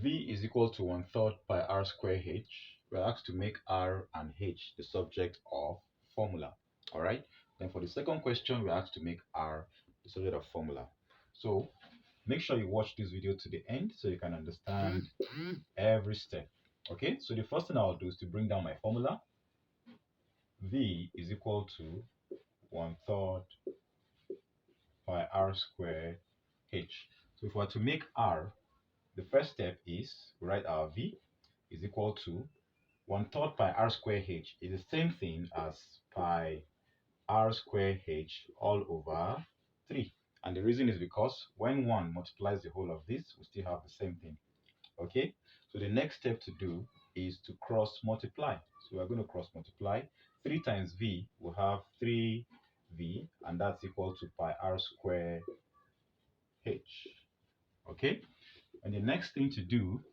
V is equal to 1/3 pi r square h. We're asked to make r and h the subject of formula. All right. Then for the second question, we're asked to make r the subject of formula. So make sure you watch this video to the end so you can understand every step. Okay. So the first thing I'll do is to bring down my formula. V is equal to 1/3 pi r square h. So if we are to make r, the first step is we write our V is equal to 1/3 pi r square h is the same thing as pi r square h all over 3. And the reason is because when 1 multiplies the whole of this, we still have the same thing. Okay? So the next step to do is to cross multiply. So we're going to cross multiply. 3 times v will have 3v, and that's equal to pi r square h. Okay? And the next thing to do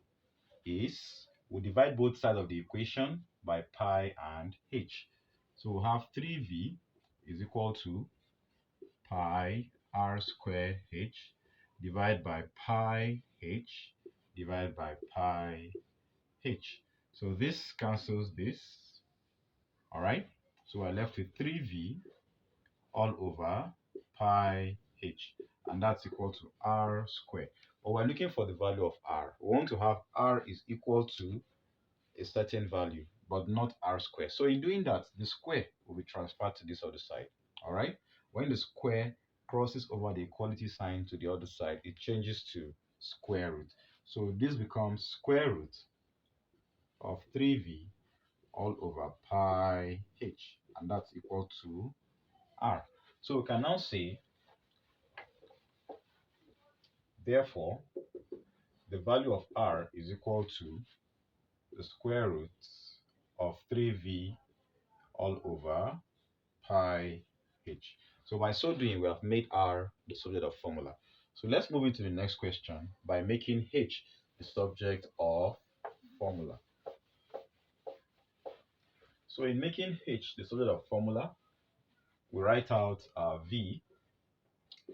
is we divide both sides of the equation by pi and h. So we'll have 3v is equal to pi r square h divided by pi h divided by pi h. So this cancels this. All right. So we're left with 3v all over pi h, and that's equal to r squared. But we're looking for the value of r. We want to have r is equal to a certain value, but not r squared. So in doing that, the square will be transferred to this other side. All right. When the square crosses over the equality sign to the other side, it changes to square root. So this becomes square root of 3v all over pi h, and that's equal to r. So we can now say, therefore, the value of r is equal to the square root of 3v all over pi h. So by so doing, we have made r the subject of formula. So let's move into the next question by making h the subject of formula. So in making h the subject of formula, we write out v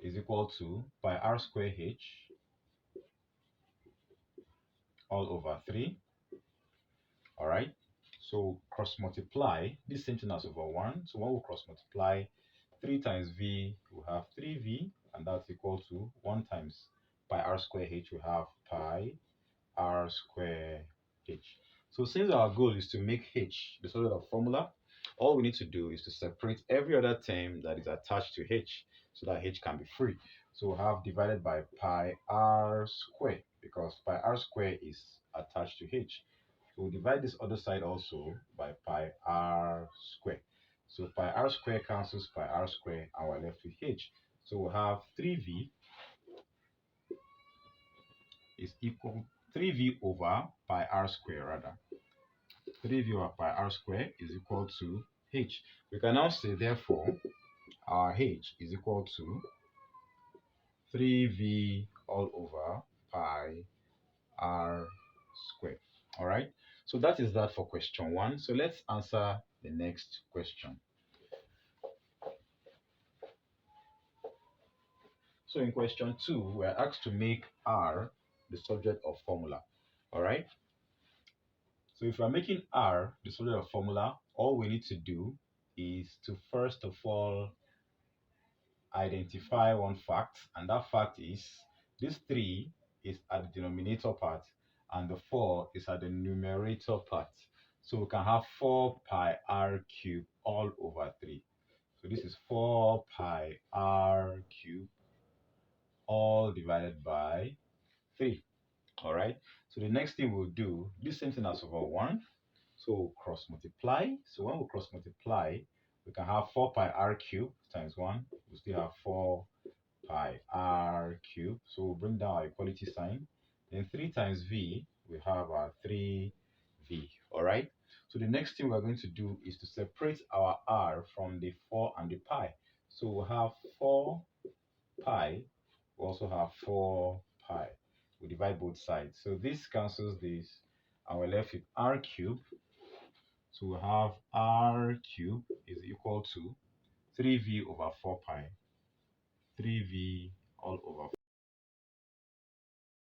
is equal to pi r square h all over 3. All right. So cross multiply this same thing as over 1. So when we cross multiply 3 times v, we have 3v, and that's equal to 1 times pi r square h, we have pi r square h. So since our goal is to make h the subject of formula, all we need to do is to separate every other term that is attached to h so that h can be free. So we have divided by pi r square because pi r square is attached to h. So we'll divide this other side also by pi r square. So pi r square cancels pi r square, and we're left with h. So we'll have 3v is equal 3v over pi r square rather. 3v over pi r square is equal to h. We can now say therefore our h is equal to 3v all over pi r square. All right. So that is that for question 1. So let's answer the next question. So in question 2, we're asked to make r the subject of formula. All right. So if we're making r the subject of formula, all we need to do is to first of all identify one fact, and that fact is this 3 is at the denominator part and the 4 is at the numerator part. So we can have 4 pi r cubed all over 3. So this is 4 pi r cubed all divided by 3. All right. So the next thing we'll do, this same thing as over 1. So we'll cross multiply. So when we cross multiply, we can have 4 pi r cubed times 1. We still have 4 pi r cubed. So we'll bring down our equality sign. Then 3 times v, we have our 3v. All right. So the next thing we're going to do is to separate our r from the 4 and the pi. So we'll have 4 pi. We also have 4 pi. We divide both sides. So this cancels this, and we're left with r cubed. So we have r cubed is equal to 3v over 4 pi. 3v all over